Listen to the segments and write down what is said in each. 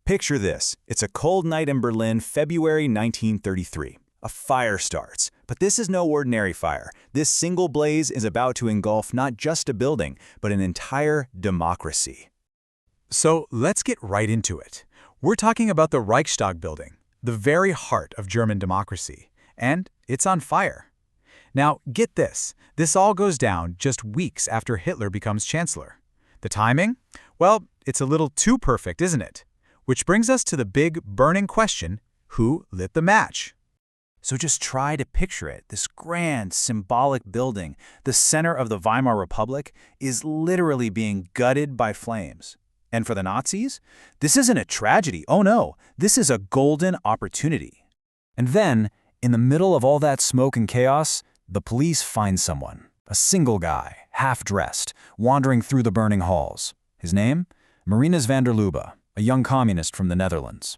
Picture this. It's a cold night in Berlin, February 1933. A fire starts, but this is no ordinary fire. This single blaze is about to engulf not just a building, but an entire democracy. So let's get right into it. We're talking about the Reichstag building, the very heart of German democracy, and it's on fire. Now, get this. This all goes down just weeks after Hitler becomes chancellor. The timing? Well, it's a little too perfect, isn't it? Which brings us to the big, burning question, who lit the match? So just try to picture it. This grand, symbolic building, the center of the Weimar Republic, is literally being gutted by flames. And for the Nazis, this isn't a tragedy. Oh no, this is a golden opportunity. And then, in the middle of all that smoke and chaos, the police find someone, a single guy, half-dressed, wandering through the burning halls. His name? Marinus van der Lubbe, a young communist from the Netherlands.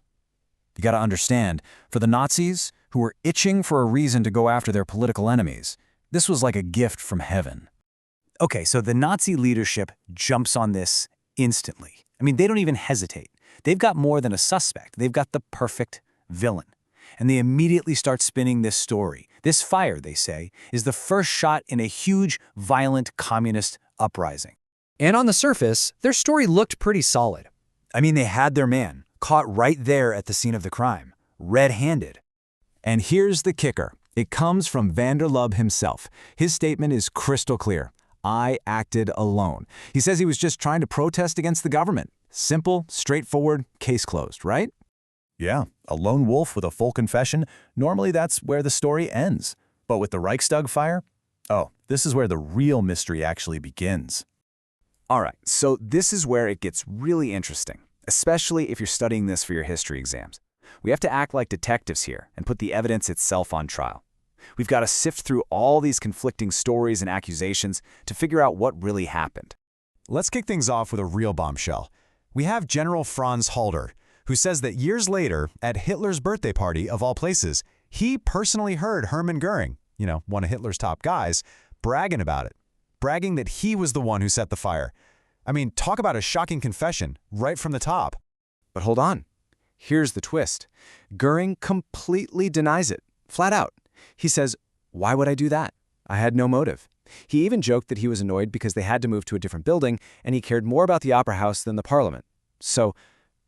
You gotta understand, for the Nazis, who were itching for a reason to go after their political enemies, this was like a gift from heaven. Okay, so the Nazi leadership jumps on this instantly. I mean, they don't even hesitate. They've got more than a suspect. They've got the perfect villain. And they immediately start spinning this story. This fire, they say, is the first shot in a huge, violent communist uprising. And on the surface, their story looked pretty solid. I mean, they had their man, caught right there at the scene of the crime, red-handed. And here's the kicker. It comes from van der Lubbe himself. His statement is crystal clear. I acted alone. He says he was just trying to protest against the government. Simple, straightforward, case closed, right? Yeah, a lone wolf with a full confession. Normally that's where the story ends. But with the Reichstag fire? Oh, this is where the real mystery actually begins. All right, so this is where it gets really interesting, especially if you're studying this for your history exams. We have to act like detectives here and put the evidence itself on trial. We've got to sift through all these conflicting stories and accusations to figure out what really happened. Let's kick things off with a real bombshell. We have General Franz Halder, who says that years later, at Hitler's birthday party, of all places, he personally heard Hermann Goering, one of Hitler's top guys, bragging about it. Bragging that he was the one who set the fire. I mean, talk about a shocking confession, right from the top. But hold on. Here's the twist. Goering completely denies it, flat out. He says, "Why would I do that? I had no motive." He even joked that he was annoyed because they had to move to a different building and he cared more about the Opera House than the Parliament. So,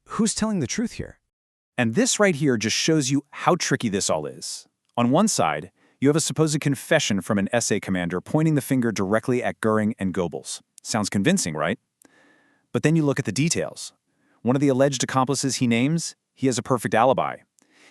who's telling the truth here? And this right here just shows you how tricky this all is. On one side, you have a supposed confession from an SA commander pointing the finger directly at Goering and Goebbels. Sounds convincing, right? But then you look at the details. One of the alleged accomplices he names, he has a perfect alibi.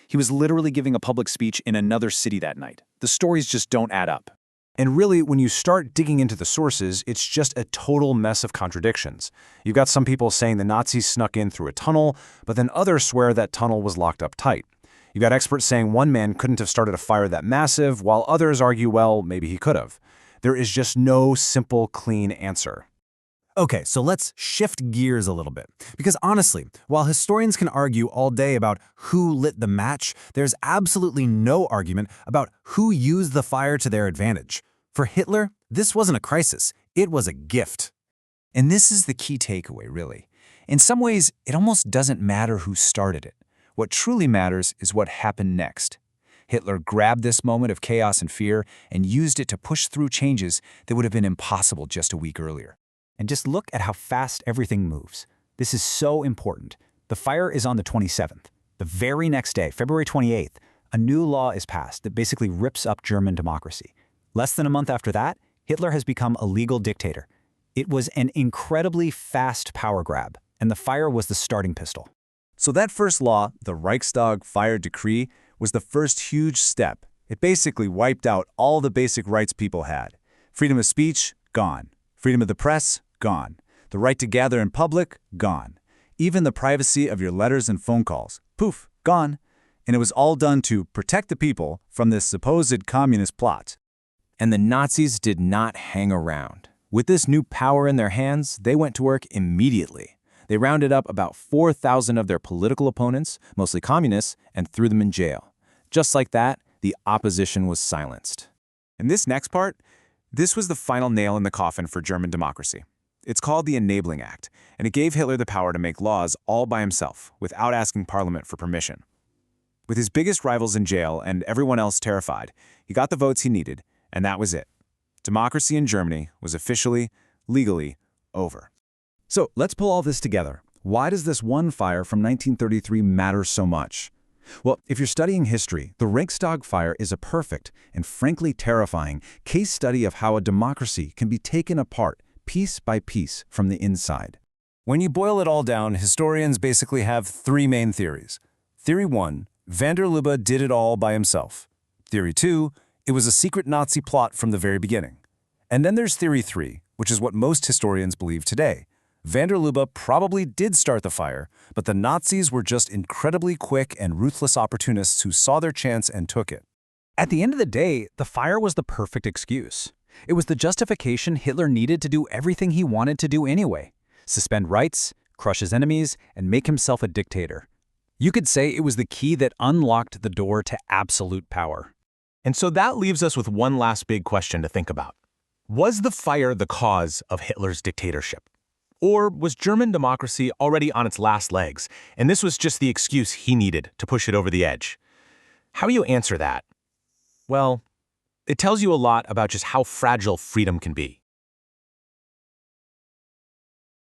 He was literally giving a public speech in another city that night. The stories just don't add up. And really, when you start digging into the sources, it's just a total mess of contradictions. You've got some people saying the Nazis snuck in through a tunnel, but then others swear that tunnel was locked up tight. You've got experts saying one man couldn't have started a fire that massive, while others argue, well, maybe he could have. There is just no simple, clean answer. Okay, so let's shift gears a little bit. Because honestly, while historians can argue all day about who lit the match, there's absolutely no argument about who used the fire to their advantage. For Hitler, this wasn't a crisis, it was a gift. And this is the key takeaway, really. In some ways, it almost doesn't matter who started it. What truly matters is what happened next. Hitler grabbed this moment of chaos and fear and used it to push through changes that would have been impossible just a week earlier. And just look at how fast everything moves. This is so important. The fire is on the 27th. The very next day, February 28th, a new law is passed that basically rips up German democracy. Less than a month after that, Hitler has become a legal dictator. It was an incredibly fast power grab, and the fire was the starting pistol. So that first law, the Reichstag Fire Decree, was the first huge step. It basically wiped out all the basic rights people had. Freedom of speech, gone. Freedom of the press, gone. The right to gather in public, gone. Even the privacy of your letters and phone calls, poof, gone. And it was all done to protect the people from this supposed communist plot. And the Nazis did not hang around. With this new power in their hands, they went to work immediately. They rounded up about 4,000 of their political opponents, mostly communists, and threw them in jail. Just like that, the opposition was silenced. And this next part, this was the final nail in the coffin for German democracy. It's called the Enabling Act, and it gave Hitler the power to make laws all by himself, without asking Parliament for permission. With his biggest rivals in jail and everyone else terrified, he got the votes he needed, and that was it. Democracy in Germany was officially, legally, over. So let's pull all this together. Why does this one fire from 1933 matter so much? Well, if you're studying history, the Reichstag Fire is a perfect and frankly terrifying case study of how a democracy can be taken apart piece by piece from the inside. When you boil it all down, historians basically have three main theories. Theory 1, van der Lubbe did it all by himself. Theory 2, it was a secret Nazi plot from the very beginning. And then there's Theory 3, which is what most historians believe today. Van der Lubbe probably did start the fire, but the Nazis were just incredibly quick and ruthless opportunists who saw their chance and took it. At the end of the day, the fire was the perfect excuse. It was the justification Hitler needed to do everything he wanted to do anyway: suspend rights, crush his enemies, and make himself a dictator. You could say it was the key that unlocked the door to absolute power. And so that leaves us with one last big question to think about. Was the fire the cause of Hitler's dictatorship? Or was German democracy already on its last legs, and this was just the excuse he needed to push it over the edge? How do you answer that? Well, it tells you a lot about just how fragile freedom can be.